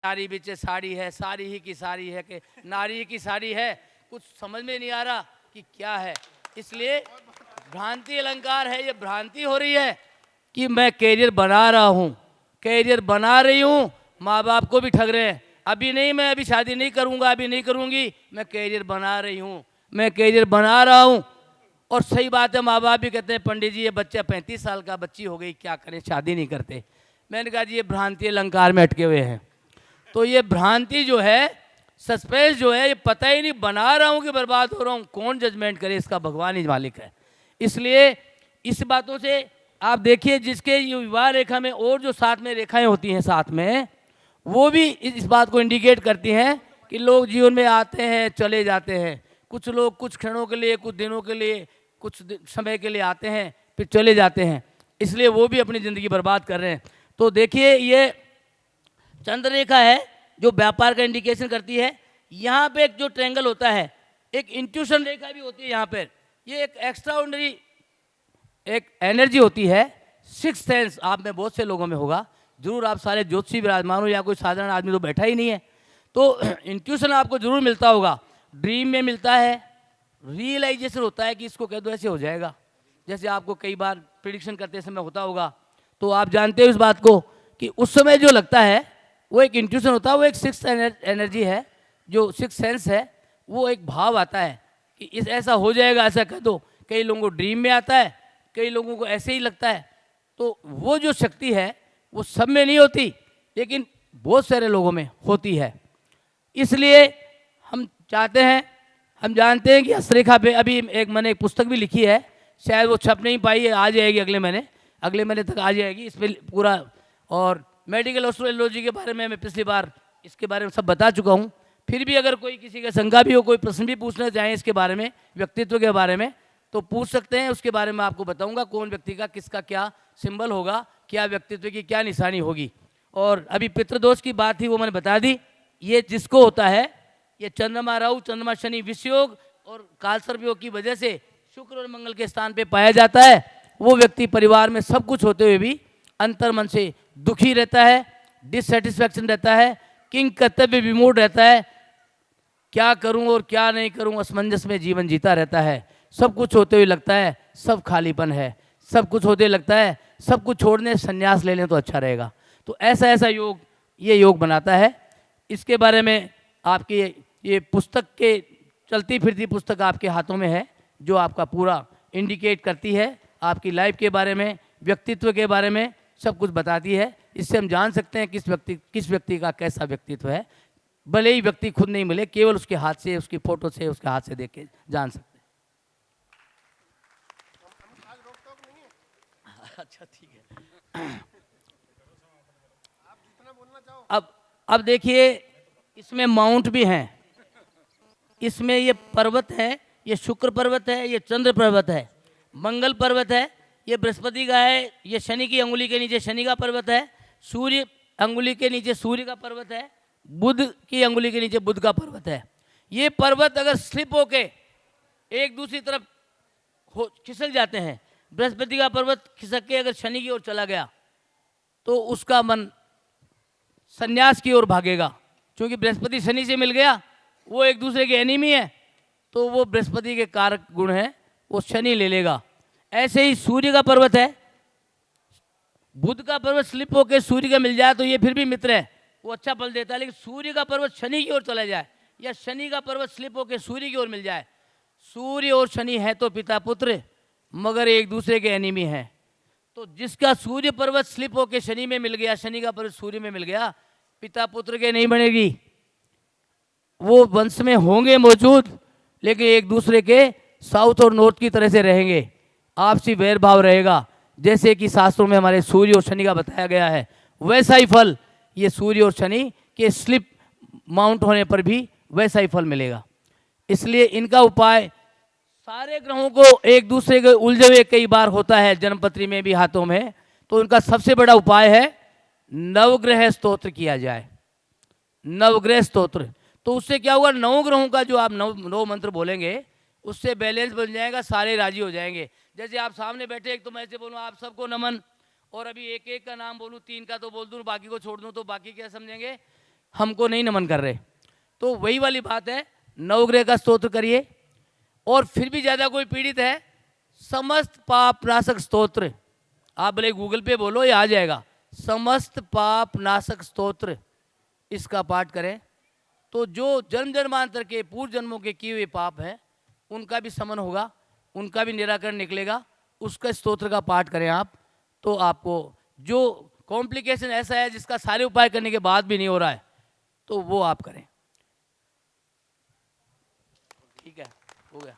नारी बिचे साड़ी है, साड़ी ही की साड़ी है कि नारी की साड़ी है, कुछ समझ में नहीं आ रहा कि क्या है। इसलिए भ्रांति अलंकार है, ये भ्रांति हो रही है कि मैं कैरियर बना रहा हूँ, कैरियर बना रही हूँ, माँ बाप को भी ठग रहे हैं। अभी नहीं, मैं अभी शादी नहीं करूँगा, अभी नहीं करूँगी, मैं कैरियर बना रही हूँ, मैं कैरियर बना रहा हूँ। और सही बात है, माँ बाप भी कहते हैं पंडित जी ये बच्चा 35 साल का बच्ची हो गई, क्या करें, शादी नहीं करते। मैंने कहा जी ये भ्रांति अलंकार में अटके हुए हैं। तो ये भ्रांति जो है, सस्पेंस जो है, ये पता ही नहीं बना रहा हूँ कि बर्बाद हो रहा हूँ, कौन जजमेंट करे, इसका भगवान ही मालिक है। इसलिए इस बातों से आप देखिए, जिसके ये विवाह रेखा में और जो साथ में रेखाएं होती हैं साथ में, वो भी इस बात को इंडिकेट करती हैं कि लोग जीवन में आते हैं चले जाते हैं। कुछ लोग कुछ क्षणों के लिए, कुछ दिनों के लिए, कुछ समय के लिए आते हैं फिर चले जाते हैं, इसलिए वो भी अपनी ज़िंदगी बर्बाद कर रहे हैं। तो देखिए ये चंद्र रेखा है जो व्यापार का इंडिकेशन करती है। यहाँ पे एक जो ट्रायंगल होता है, एक इंट्यूशन रेखा भी होती है यहाँ पर। ये एक एक्स्ट्राऑर्डिनरी एक एनर्जी होती है, सिक्स सेंस आप में बहुत से लोगों में होगा, जरूर आप सारे ज्योतिषी विराजमान हो या कोई साधारण आदमी तो बैठा ही नहीं है। तो इंट्यूशन आपको जरूर मिलता होगा, ड्रीम में मिलता है, रियलाइजेशन होता है कि इसको कह दो ऐसे हो जाएगा, जैसे आपको कई बार प्रिडिक्शन करते समय होता होगा। तो आप जानते हो इस बात को कि उस समय जो लगता है वो एक इंट्यूशन होता है, वो एक सिक्स एनर्जी है, जो सिक्स सेंस है, वो एक भाव आता है कि इस ऐसा हो जाएगा, ऐसा कह दो। कई लोगों को ड्रीम में आता है, कई लोगों को ऐसे ही लगता है। तो वो जो शक्ति है वो सब में नहीं होती, लेकिन बहुत सारे लोगों में होती है। इसलिए हम चाहते हैं, हम जानते हैं कि हस्तरेखा पे अभी एक मैंने एक पुस्तक भी लिखी है, शायद वो छप नहीं पाई है, आ जाएगी अगले महीने तक आ जाएगी इस पर पूरा। और मेडिकल एस्ट्रोलॉजी के बारे में मैं पिछली बार इसके बारे में सब बता चुका हूँ। फिर भी अगर कोई किसी का शंका भी हो, कोई प्रश्न भी पूछना चाहें इसके बारे में, व्यक्तित्व के बारे में, तो पूछ सकते हैं। उसके बारे में आपको बताऊंगा कौन व्यक्ति का किसका क्या सिंबल होगा, क्या व्यक्तित्व की क्या निशानी होगी। और अभी पितृदोष की बात थी वो मैंने बता दी। ये जिसको होता है, ये चंद्रमा राहु, चंद्रमा शनि विषयोग और कालसर्प योग की वजह से शुक्र और मंगल के स्थान पे पाया जाता है, वो व्यक्ति परिवार में सब कुछ होते हुए भी अंतर मन से दुखी रहता है, डिससेटिस्फैक्शन रहता है, किंग कर्तव्य विमूढ़ रहता है, क्या करूं और क्या नहीं करूं असमंजस में जीवन जीता रहता है। सब कुछ होते हुए लगता है सब खालीपन है, सब कुछ होते लगता है सब कुछ छोड़ने संन्यास ले लें तो अच्छा रहेगा। तो ऐसा योग ये योग बनाता है। इसके बारे में आपकी ये पुस्तक के चलती फिरती पुस्तक आपके हाथों में है, जो आपका पूरा इंडिकेट करती है आपकी लाइफ के बारे में, व्यक्तित्व के बारे में सब कुछ बताती है। इससे हम जान सकते हैं किस व्यक्ति का कैसा व्यक्तित्व है। भले ही व्यक्ति खुद नहीं मिले, केवल उसके हाथ से, उसकी फोटो से, उसके हाथ से देख के जान सकते हैं। अच्छा ठीक है। अब देखिए इसमें माउंट भी हैं, इसमें ये पर्वत है, ये शुक्र पर्वत है, ये चंद्र पर्वत है, मंगल पर्वत है, ये बृहस्पति का है, ये शनि की अंगुली के नीचे शनि का पर्वत है, सूर्य अंगुली के नीचे सूर्य का पर्वत है, बुध की अंगुली के नीचे बुध का पर्वत है। ये पर्वत अगर स्लिप होके एक दूसरी तरफ खिसक जाते हैं, बृहस्पति का पर्वत खिसक के अगर शनि की ओर चला गया तो उसका मन संन्यास की ओर भागेगा, क्योंकि बृहस्पति शनि से मिल गया, वो एक दूसरे के एनिमी है, तो वो बृहस्पति के कारक गुण है, वो शनि ले लेगा। ऐसे ही सूर्य का पर्वत है, बुध का पर्वत स्लिप होकर सूर्य का मिल जाए तो ये फिर भी मित्र है, वो अच्छा फल देता है। लेकिन सूर्य का पर्वत शनि की ओर चला जाए या शनि का पर्वत स्लिप होकर सूर्य की ओर मिल जाए, सूर्य और शनि है तो पिता पुत्र मगर एक दूसरे के एनिमी हैं। तो जिसका सूर्य पर्वत स्लिप होकर शनि में मिल गया, शनि का पर्वत सूर्य में मिल गया, पिता पुत्र के नहीं बनेगी। वो वंश में होंगे मौजूद, लेकिन एक दूसरे के साउथ और नॉर्थ की तरह से रहेंगे, आपसी वैर भाव रहेगा। जैसे कि शास्त्रों में हमारे सूर्य और शनि का बताया गया है, वैसा ही फल ये सूर्य और शनि के स्लिप माउंट होने पर भी वैसा ही फल मिलेगा। इसलिए इनका उपाय, सारे ग्रहों को एक दूसरे के उलझे हुए कई बार होता है जन्मपत्री में भी हाथों में, तो उनका सबसे बड़ा उपाय है नवग्रह स्तोत्र किया जाए। नवग्रह स्तोत्र, तो उससे क्या होगा, 9 ग्रहों का जो आप 9 मंत्र बोलेंगे उससे बैलेंस बन जाएगा, सारे राजी हो जाएंगे। जैसे आप सामने बैठे, एक तो मैं ऐसे बोलूँ आप सबको नमन, और अभी एक एक का नाम बोलूँ, 3 का तो बोल दूँ, बाकी को छोड़ दूँ तो बाकी क्या समझेंगे। हमको नहीं नमन कर रहे। तो वही वाली बात है, नवग्रह का स्तोत्र करिए। और फिर भी ज़्यादा कोई पीड़ित है, समस्त पाप नाशक स्तोत्र, आप भले गूगल पे बोलो, ये आ जाएगा, समस्त पाप नाशक स्तोत्र, इसका पाठ करें तो जो जन्म जन्मांतर के पूर्व जन्मों के किए हुए पाप हैं उनका भी समन होगा, उनका भी निराकरण निकलेगा। उसका स्तोत्र का पाठ करें आप, तो आपको जो कॉम्प्लिकेशन ऐसा है जिसका सारे उपाय करने के बाद भी नहीं हो रहा है, तो वो आप करें। ठीक है, हो गया।